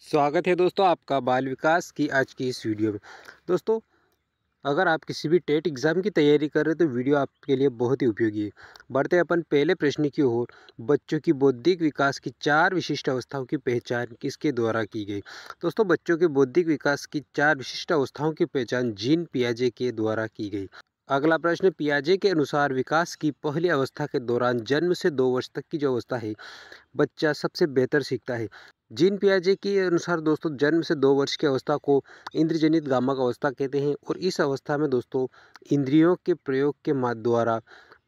स्वागत है दोस्तों आपका बाल विकास की आज की इस वीडियो में। दोस्तों, अगर आप किसी भी टेट एग्ज़ाम की तैयारी कर रहे हैं तो वीडियो आपके लिए बहुत ही उपयोगी है। बढ़ते हैं अपन पहले प्रश्न की ओर। बच्चों की बौद्धिक विकास की 4 विशिष्ट अवस्थाओं की पहचान किसके द्वारा की गई? दोस्तों, बच्चों के बौद्धिक विकास की 4 विशिष्ट अवस्थाओं की पहचान जीन पियाजे के द्वारा की गई। अगला प्रश्न, पियाजे के अनुसार विकास की पहली अवस्था के दौरान जन्म से 2 वर्ष तक की जो अवस्था है, बच्चा सबसे बेहतर सीखता है। जीन पियाजे के अनुसार दोस्तों जन्म से 2 वर्ष की अवस्था को इंद्रजनित गामक अवस्था कहते हैं और इस अवस्था में दोस्तों इंद्रियों के प्रयोग के द्वारा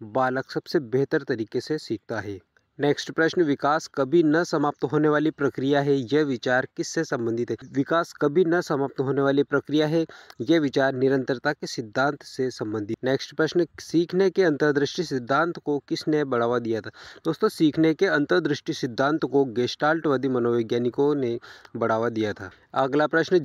बालक सबसे बेहतर तरीके से सीखता है। नेक्स्ट प्रश्न, विकास कभी न समाप्त होने वाली प्रक्रिया है, यह विचार किससे संबंधित है? विकास कभी न समाप्त होने वाली प्रक्रिया है, यह विचार निरंतरता के सिद्धांत से संबंधित। नेक्स्ट प्रश्न, सीखने के अंतर्दृष्टि सिद्धांत को किसने बढ़ावा दिया था? दोस्तों, सीखने के अंतर्दृष्टि सिद्धांत को गेस्टाल्टवादी मनोवैज्ञानिकों ने बढ़ावा दिया था। अगला प्रश्न,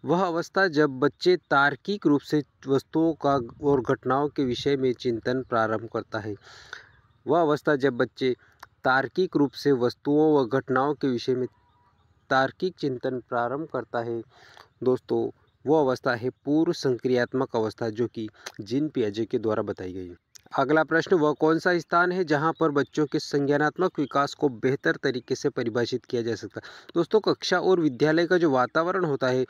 वह अवस्था जब बच्चे तार्किक रूप से वस्तुओं का और घटनाओं के विषय में चिंतन प्रारंभ करता है। वह अवस्था जब बच्चे तार्किक रूप से वस्तुओं व घटनाओं के विषय में तार्किक चिंतन प्रारंभ करता है दोस्तों, वो अवस्था है पूर्व संक्रियात्मक अवस्था, जो कि जीन पियाजे के द्वारा बताई गई। अगला प्रश्न, वह कौन सा स्थान है जहां पर बच्चों के संज्ञानात्मक विकास को बेहतर तरीके से परिभाषित किया जा सकता है? दोस्तों, कक्षा और विद्यालय का जो वातावरण होता है,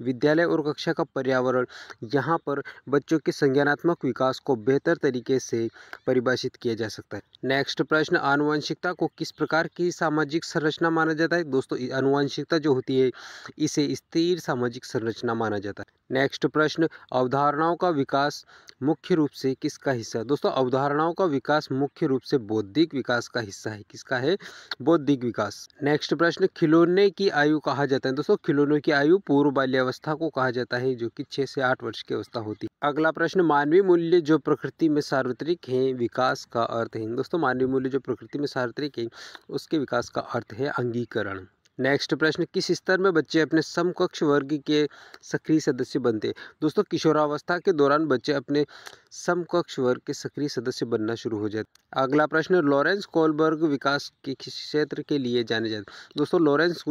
विद्यालय और कक्षा का पर्यावरण, यहाँ पर बच्चों के संज्ञानात्मक विकास को बेहतर तरीके से परिभाषित किया जा सकता है। नेक्स्ट प्रश्न, आनुवंशिकता को किस प्रकार की सामाजिक संरचना माना जाता है? दोस्तों, आनुवंशिकता जो होती है इसे स्थिर सामाजिक संरचना माना जाता है। नेक्स्ट प्रश्न, अवधारणाओं का विकास मुख्य रूप से किसका हिस्सा है? दोस्तों, अवधारणाओं का विकास मुख्य रूप से बौद्धिक विकास का हिस्सा है। किसका है? बौद्धिक विकास। नेक्स्ट प्रश्न, खिलौने की आयु कहा जाता है? दोस्तों, खिलौनों की आयु पूर्व बाल्यावस्था को कहा जाता है, जो कि 6 से 8 वर्ष की अवस्था होती है। अगला प्रश्न, मानवीय मूल्य जो प्रकृति में सार्वत्रिक हैं, विकास का अर्थ है? दोस्तों, मानवीय मूल्य जो प्रकृति में सार्वत्रिक है, उसके विकास का अर्थ है अंगीकरण। नेक्स्ट प्रश्न, किस स्तर में बच्चे अपने समकक्ष वर्ग के सक्रिय सदस्य बनते हैं? दोस्तों, किशोरावस्था के दौरान बच्चे अपने समकक्ष वर्ग के सक्रिय सदस्य बनना शुरू हो जाते हैं। अगला प्रश्न, लॉरेंस कोलबर्ग विकास के किस क्षेत्र के लिए जाने जाते हैं? दोस्तों, लॉरेंस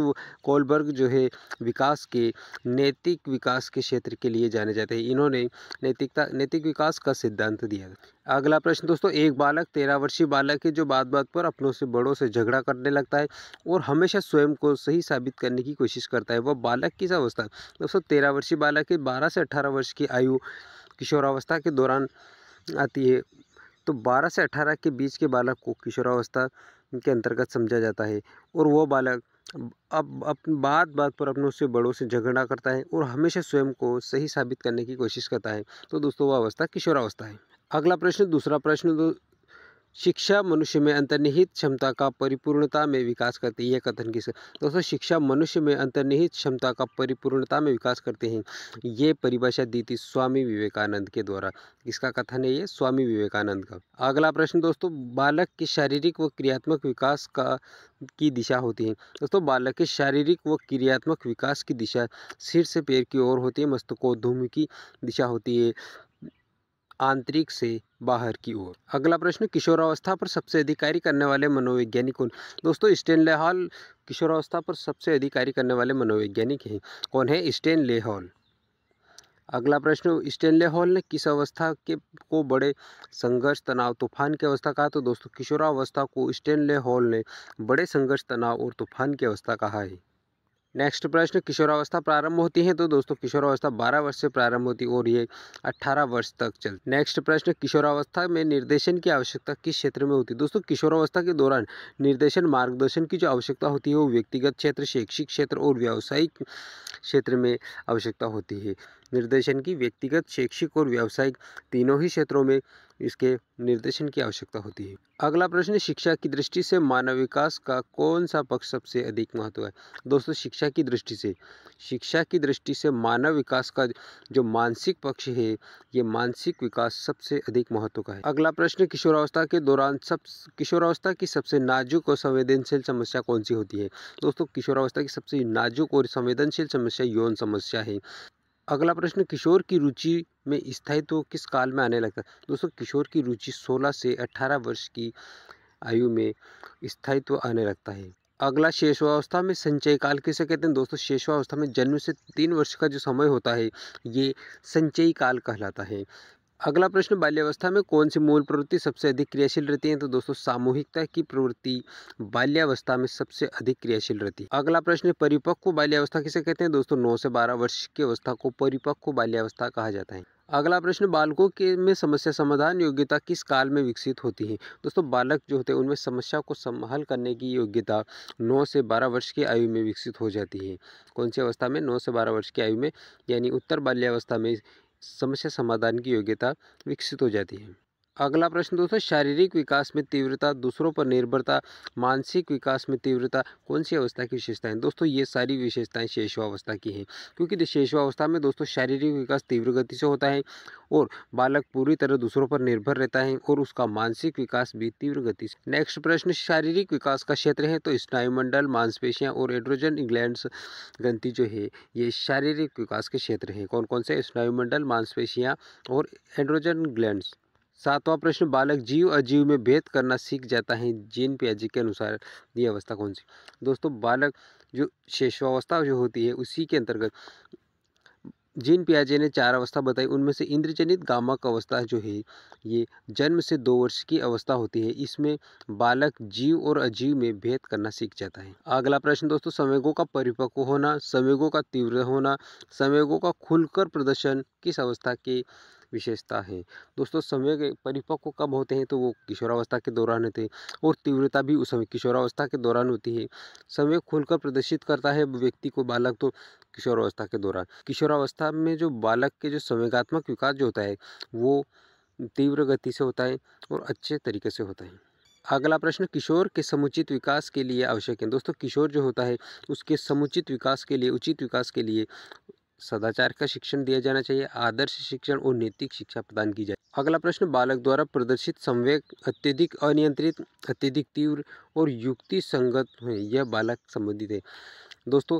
कोलबर्ग जो है विकास के नैतिक विकास के क्षेत्र के लिए जाने जाते हैं। इन्होंने नैतिक विकास का सिद्धांत दिया। अगला प्रश्न दोस्तों, एक बालक 13 वर्षीय बालक है जो बात बात पर अपनों से बड़ों से झगड़ा करने लगता है और हमेशा स्वयं को सही साबित करने की कोशिश करता है। वह बालक किस अवस्था है? दोस्तों, 13 वर्षीय बालक है। 12 से 18 वर्ष की आयु किशोरावस्था के दौरान आती है। तो 12 से 18 के बीच के बालक को किशोरावस्था के अंतर्गत समझा जाता है और वो बालक अब बात बात पर अपनों से बड़ों से झगड़ा करता है और हमेशा स्वयं को सही साबित करने की कोशिश करता है। तो दोस्तों, वह अवस्था किशोरावस्था है। अगला प्रश्न, दूसरा प्रश्न, शिक्षा मनुष्य में अंतर्निहित क्षमता का परिपूर्णता में विकास करती है, यह कथन किस? दोस्तों, शिक्षा मनुष्य में अंतर्निहित क्षमता का परिपूर्णता में विकास करते हैं, ये परिभाषा दी थी स्वामी विवेकानंद के द्वारा। इसका कथन है ये स्वामी विवेकानंद का। अगला प्रश्न दोस्तों, बालक के शारीरिक व क्रियात्मक विकास की दिशा होती है? दोस्तों, बालक के शारीरिक व क्रियात्मक विकास की दिशा सिर से पैर की ओर होती है, मस्तकोद्यमुखी दिशा होती है, आंतरिक से बाहर की ओर। अगला प्रश्न, किशोरावस्था पर सबसे अधिक कार्य करने वाले मनोवैज्ञानिक कौन? दोस्तों, स्टैनले हॉल किशोरावस्था पर सबसे अधिक कार्य करने वाले मनोवैज्ञानिक हैं। कौन है? Stanley hall. अगला प्रश्न, स्टैनले हॉल ने किस अवस्था को बड़े संघर्ष तनाव तूफान की अवस्था कहा? तो दोस्तों, किशोरावस्था को स्टैनले हॉल ने बड़े संघर्ष तनाव और तूफान की अवस्था कहा है। नेक्स्ट प्रश्न, किशोरावस्था प्रारंभ होती है? तो दोस्तों, किशोरावस्था 12 वर्ष से प्रारंभ होती है और ये 18 वर्ष तक चलती। नेक्स्ट प्रश्न, किशोरावस्था में निर्देशन की आवश्यकता किस क्षेत्र में होती है? दोस्तों, किशोरावस्था के दौरान निर्देशन मार्गदर्शन की जो आवश्यकता होती है वो व्यक्तिगत क्षेत्र, शैक्षिक क्षेत्र और व्यावसायिक क्षेत्र में आवश्यकता होती है। निर्देशन की व्यक्तिगत, शैक्षिक और व्यावसायिक तीनों ही क्षेत्रों में इसके निर्देशन की आवश्यकता होती है। अगला प्रश्न, शिक्षा की दृष्टि से मानव विकास का कौन सा पक्ष सबसे अधिक महत्व है? दोस्तों, शिक्षा की दृष्टि से मानव विकास का जो मानसिक पक्ष है, ये मानसिक विकास सबसे अधिक महत्व का है। अगला प्रश्न, किशोरावस्था के दौरान किशोरावस्था की सबसे नाजुक और संवेदनशील समस्या कौन सी होती है? दोस्तों, किशोरावस्था की सबसे नाजुक और संवेदनशील समस्या यौन समस्या है। अगला प्रश्न, किशोर की रुचि में स्थायित्व किस काल में आने लगता है? दोस्तों, किशोर की रुचि 16 से 18 वर्ष की आयु में स्थायित्व आने लगता है। अगला शेषवावस्था में संचय काल किसे कहते हैं दोस्तों? शेषवावस्था में जन्म से 3 वर्ष का जो समय होता है ये संचयी काल कहलाता है। अगला प्रश्न, बाल्यावस्था में कौन सी मूल प्रवृत्ति सबसे अधिक क्रियाशील रहती है? तो दोस्तों सामूहिकता की प्रवृत्ति बाल्यावस्था में सबसे अधिक क्रियाशील रहती है। अगला प्रश्न, परिपक्व बाल्यावस्था किसे कहते हैं? दोस्तों 9 से 12 वर्ष की अवस्था को परिपक्व बाल्यावस्था कहा जाता है। अगला प्रश्न, बालकों के में समस्या समाधान योग्यता किस काल में विकसित होती है? दोस्तों बालक जो होते हैं उनमें समस्या को हल करने की योग्यता 9 से 12 वर्ष की आयु में विकसित हो जाती है। कौन सी अवस्था में? 9 से 12 वर्ष की आयु में, यानी उत्तर बाल्यावस्था में समस्या समाधान की योग्यता विकसित हो जाती है। अगला प्रश्न दोस्तों, शारीरिक विकास में तीव्रता, दूसरों पर निर्भरता, मानसिक विकास में तीव्रता कौन सी अवस्था की विशेषता है? दोस्तों ये सारी विशेषताएं शेषवावस्था की हैं, क्योंकि शेषवावस्था में दोस्तों शारीरिक विकास तीव्र गति से होता है और बालक पूरी तरह दूसरों पर निर्भर रहता है और उसका मानसिक विकास भी तीव्र गति से। नेक्स्ट प्रश्न, शारीरिक विकास का क्षेत्र है तो स्नायुमंडल, मांसपेशियां और एंड्रोजन ग्लैंड्स ग्रंथि जो है ये शारीरिक विकास के क्षेत्र हैं। कौन कौन से? स्नायुमंडल, मांसपेशियां और एंड्रोजन ग्लैंड्स। सातवां प्रश्न, बालक जीव अजीव में भेद करना सीख जाता है, जीन पियाजे के अनुसार ये अवस्था कौन सी? दोस्तों बालक जो शेषवावस्था जो होती है उसी के अंतर्गत जीन पियाजे ने 4 अवस्था बताई, उनमें से इंद्रजनित गामक अवस्था जो है ये जन्म से 2 वर्ष की अवस्था होती है। इसमें बालक जीव और अजीव में भेद करना सीख जाता है। अगला प्रश्न दोस्तों, संवेगों का परिपक्व होना, संवेगों का तीव्र होना, संवेगों का खुलकर प्रदर्शन किस अवस्था की विशेषता है? दोस्तों संवेग परिपक्व कब होते हैं? तो वो किशोरावस्था के दौरान होते हैं और तीव्रता भी उस समय किशोरावस्था के दौरान होती है। संवेग खुलकर प्रदर्शित करता है व्यक्ति को बालक तो किशोरावस्था के दौरान। किशोरावस्था में जो बालक के जो संवेगात्मक विकास जो होता है वो तीव्र गति से होता है और अच्छे तरीके से होता है। अगला प्रश्न, किशोर के समुचित विकास के लिए आवश्यक है। दोस्तों किशोर जो होता है उसके समुचित विकास के लिए, उचित विकास के लिए सदाचार का शिक्षण दिया जाना चाहिए, आदर्श शिक्षण और नैतिक शिक्षा प्रदान की जाए। अगला प्रश्न, बालक द्वारा प्रदर्शित संवेग अत्यधिक अनियंत्रित, अत्यधिक तीव्र और युक्ति संगत है, यह बालक संबंधित है। दोस्तों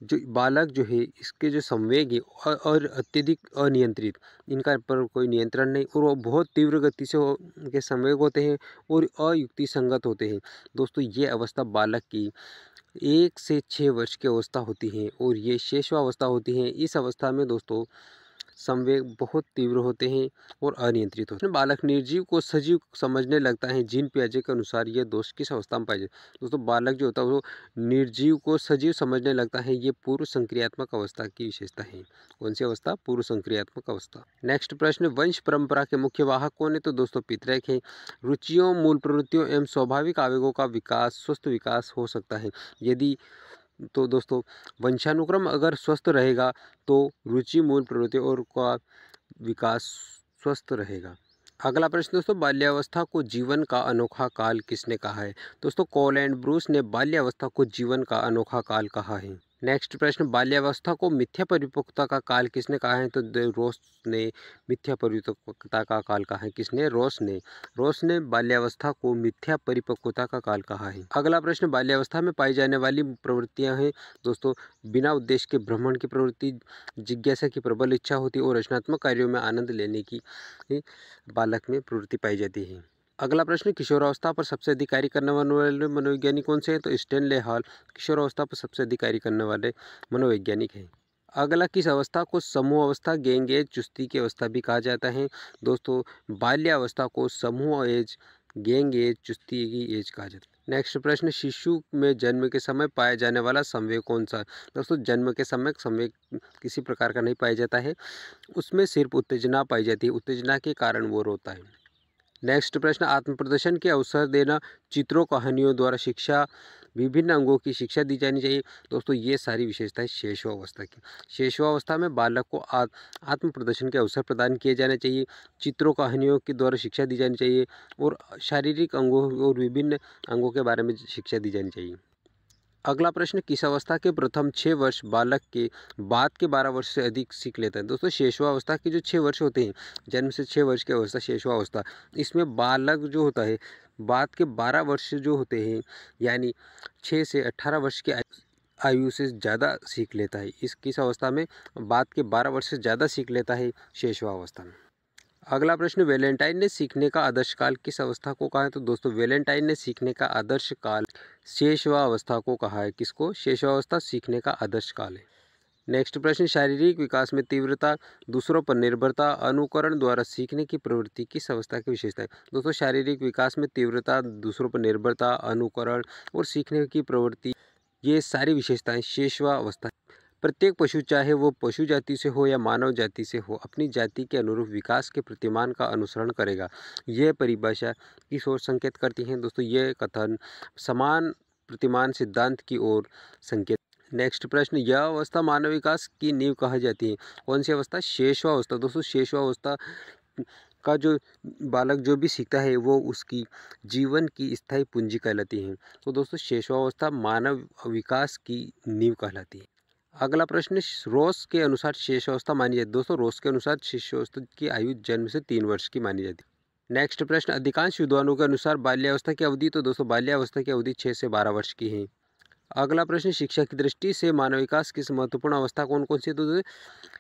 जो बालक जो है इसके जो संवेग है और अत्यधिक अनियंत्रित, इनका पर कोई नियंत्रण नहीं और वो बहुत तीव्र गति से के संवेग होते हैं और अयुक्ति संगत होते हैं। दोस्तों ये अवस्था बालक की 1 से 6 वर्ष की अवस्था होती है और ये शेषवावस्था होती है। इस अवस्था में दोस्तों संवेग बहुत तीव्र होते हैं और अनियंत्रित होते हैं। बालक निर्जीव को सजीव समझने लगता है, जीन पियाजे के अनुसार यह दोष किस अवस्था में पाया जाए? दोस्तों बालक जो होता है वो निर्जीव को सजीव समझने लगता है, ये पूर्व संक्रियात्मक अवस्था की विशेषता है। कौन सी अवस्था? पूर्व संक्रियात्मक अवस्था। नेक्स्ट प्रश्न, वंश परंपरा के मुख्य वाहक कौन है? तो दोस्तों पितरक है। रुचियों, मूल प्रवृत्तियों एवं स्वाभाविक आवेगों का विकास, स्वस्थ विकास हो सकता है यदि तो दोस्तों वंशानुक्रम अगर स्वस्थ रहेगा तो रुचि, मूल प्रवृत्ति और का विकास स्वस्थ रहेगा। अगला प्रश्न दोस्तों, बाल्यावस्था को जीवन का अनोखा काल किसने कहा है? दोस्तों कॉल एंड ब्रूस ने बाल्यावस्था को जीवन का अनोखा काल कहा है। नेक्स्ट प्रश्न, बाल्यावस्था को मिथ्या परिपक्वता का काल किसने कहा है? तो रोस ने मिथ्या परिपक्वता का काल कहा है। किसने? रोस ने। रोस ने बाल्यावस्था को मिथ्या परिपक्वता का काल कहा है। अगला प्रश्न, बाल्यावस्था में पाई जाने वाली प्रवृत्तियां हैं दोस्तों बिना उद्देश्य के भ्रमण की प्रवृत्ति, जिज्ञासा की प्रबल इच्छा होती है और रचनात्मक कार्यों में आनंद लेने की बालक में प्रवृत्ति पाई जाती है। अगला प्रश्न, किशोरावस्था पर सबसे अधिक कार्य करने वाले मनोवैज्ञानिक कौन से हैं? तो स्टैनले हॉल किशोरावस्था पर सबसे अधिक कार्य करने वाले मनोवैज्ञानिक हैं। अगला, किस अवस्था को समूह अवस्था, गैंग एज, चुस्ती की अवस्था भी कहा जाता है? दोस्तों बाल्यावस्था को समूह एज, गैंग एज, चुस्ती की एज कहा जाता है। नेक्स्ट प्रश्न, शिशु में जन्म के समय पाया जाने वाला संवेग कौन सा? दोस्तों जन्म के समय संवेग किसी प्रकार का नहीं पाया जाता है, उसमें सिर्फ उत्तेजना पाई जाती है, उत्तेजना के कारण वो रोता है। नेक्स्ट प्रश्न, आत्म प्रदर्शन के अवसर देना, चित्रों कहानियों द्वारा शिक्षा, विभिन्न अंगों की शिक्षा दी जानी चाहिए। दोस्तों ये सारी विशेषताएं शेषवावस्था की। शेषवावस्था में बालक को आत्म प्रदर्शन के अवसर प्रदान किए जाने चाहिए, चित्रों कहानियों के द्वारा शिक्षा दी जानी चाहिए और शारीरिक अंगों और विभिन्न अंगों के बारे में शिक्षा दी जानी चाहिए। अगला प्रश्न, किस अवस्था के प्रथम 6 वर्ष बालक के बाद के 12 वर्ष से अधिक सीख लेता है? दोस्तों शेषवावस्था के जो 6 वर्ष होते हैं, जन्म से 6 वर्ष की अवस्था शेषवावस्था, इसमें बालक जो होता है बाद के 12 वर्ष जो होते हैं यानी 6 से 18 वर्ष की आयु से ज़्यादा सीख लेता है। किस अवस्था में? बाद के 12 वर्ष से ज़्यादा सीख लेता है शेषवावस्था में। अगला प्रश्न, वैलेंटाइन ने सीखने का आदर्श काल किस अवस्था को कहा है? तो दोस्तों वैलेंटाइन ने सीखने का आदर्श काल शैशवावस्था को कहा है। किसको? शैशवावस्था सीखने का आदर्श काल है। नेक्स्ट प्रश्न, शारीरिक विकास में तीव्रता, दूसरों पर निर्भरता, अनुकरण द्वारा सीखने की प्रवृत्ति किस अवस्था की विशेषता है? दोस्तों शारीरिक विकास में तीव्रता, दूसरों पर निर्भरता, अनुकरण और सीखने की प्रवृत्ति, ये सारी विशेषताएं शैशवावस्था। प्रत्येक पशु, चाहे वो पशु जाति से हो या मानव जाति से हो, अपनी जाति के अनुरूप विकास के प्रतिमान का अनुसरण करेगा। यह परिभाषा किस ओर संकेत करती है? दोस्तों ये कथन समान प्रतिमान सिद्धांत की ओर संकेत। नेक्स्ट प्रश्न, यह अवस्था मानव विकास की नींव कहा जाती है। कौन सी अवस्था? शैशवावस्था। दोस्तों शैशवावस्था का जो बालक जो भी सीखता है वो उसकी जीवन की स्थायी पूंजी कहलाती है। तो दोस्तों शैशवावस्था मानव विकास की नींव कहलाती है। अगला प्रश्न, रोस के अनुसार शैशवावस्था मानी जाती है। दोस्तों रोस के अनुसार शैशवावस्था की आयु जन्म से 3 वर्ष की मानी जाती है। नेक्स्ट प्रश्न, अधिकांश विद्वानों के अनुसार बाल्यावस्था की अवधि, तो दोस्तों बाल्यावस्था की अवधि 6 से 12 वर्ष की है। अगला प्रश्न, शिक्षा की दृष्टि से मानव विकास की महत्वपूर्ण अवस्था कौन कौन सी है? तो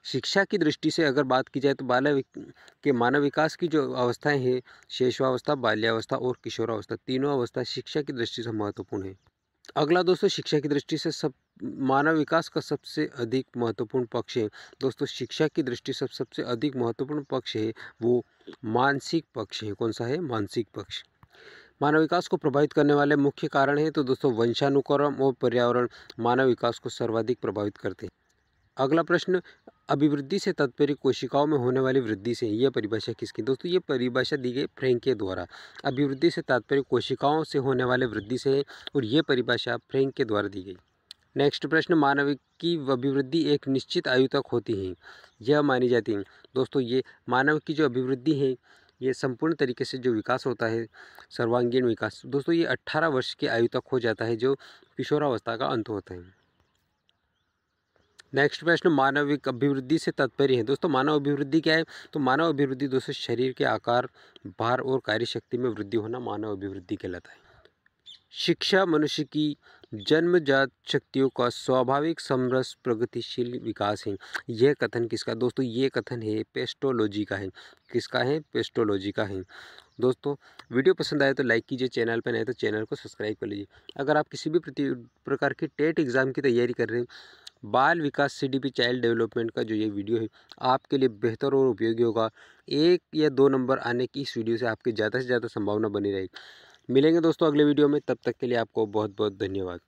शिक्षा की दृष्टि से अगर बात की जाए तो के मानव विकास की जो अवस्थाएं हैं, शैशवावस्था, बाल्यावस्था और किशोरावस्था, तीनों अवस्था शिक्षा की दृष्टि से महत्वपूर्ण है। अगला दोस्तों, शिक्षा की दृष्टि से मानव विकास का सबसे अधिक महत्वपूर्ण पक्ष है। दोस्तों शिक्षा की दृष्टि से सबसे अधिक महत्वपूर्ण पक्ष है वो मानसिक पक्ष है। कौन सा है? मानसिक पक्ष। मानव विकास को प्रभावित करने वाले मुख्य कारण हैं तो दोस्तों वंशानुक्रम और पर्यावरण मानव विकास को सर्वाधिक प्रभावित करते हैं। अगला प्रश्न, अभिवृद्धि से तात्पर्य कोशिकाओं में होने वाली वृद्धि से, यह परिभाषा किसकी? दोस्तों ये परिभाषा दी गई फ्रैंक के द्वारा। अभिवृद्धि से तात्पर्य कोशिकाओं से होने वाले वृद्धि से है और ये परिभाषा फ्रैंक के द्वारा दी गई। नेक्स्ट प्रश्न, मानव की अभिवृद्धि एक निश्चित आयु तक होती है, यह मानी जाती है। दोस्तों ये मानव की जो अभिवृद्धि है, ये संपूर्ण तरीके से जो विकास होता है, सर्वांगीण विकास, दोस्तों ये 18 वर्ष की आयु तक हो जाता है, जो किशोरावस्था का अंत होता है। नेक्स्ट प्रश्न, मानविक अभिवृद्धि से तात्पर्य है। दोस्तों मानव अभिवृद्धि क्या है? तो मानव अभिवृद्धि दोस्तों शरीर के आकार, भार और कार्यशक्ति में वृद्धि होना मानव अभिवृद्धि कहलाता है। शिक्षा मनुष्य की जन्मजात शक्तियों का स्वाभाविक समरस प्रगतिशील विकास है। यह कथन किसका? दोस्तों ये कथन है पेस्टोलॉजी का है। किसका है? पेस्टोलॉजी का है। दोस्तों वीडियो पसंद आए तो लाइक कीजिए, चैनल पर नए तो चैनल को सब्सक्राइब कर लीजिए। अगर आप किसी भी प्रकार की टेट एग्ज़ाम की तैयारी कर रहे हैं, बाल विकास CDP चाइल्ड डेवलपमेंट का जो ये वीडियो है आपके लिए बेहतर और उपयोगी होगा। 1 या 2 नंबर आने की इस वीडियो से आपकी ज़्यादा से ज़्यादा संभावना बनी रहेगी। मिलेंगे दोस्तों अगले वीडियो में, तब तक के लिए आपको बहुत बहुत धन्यवाद।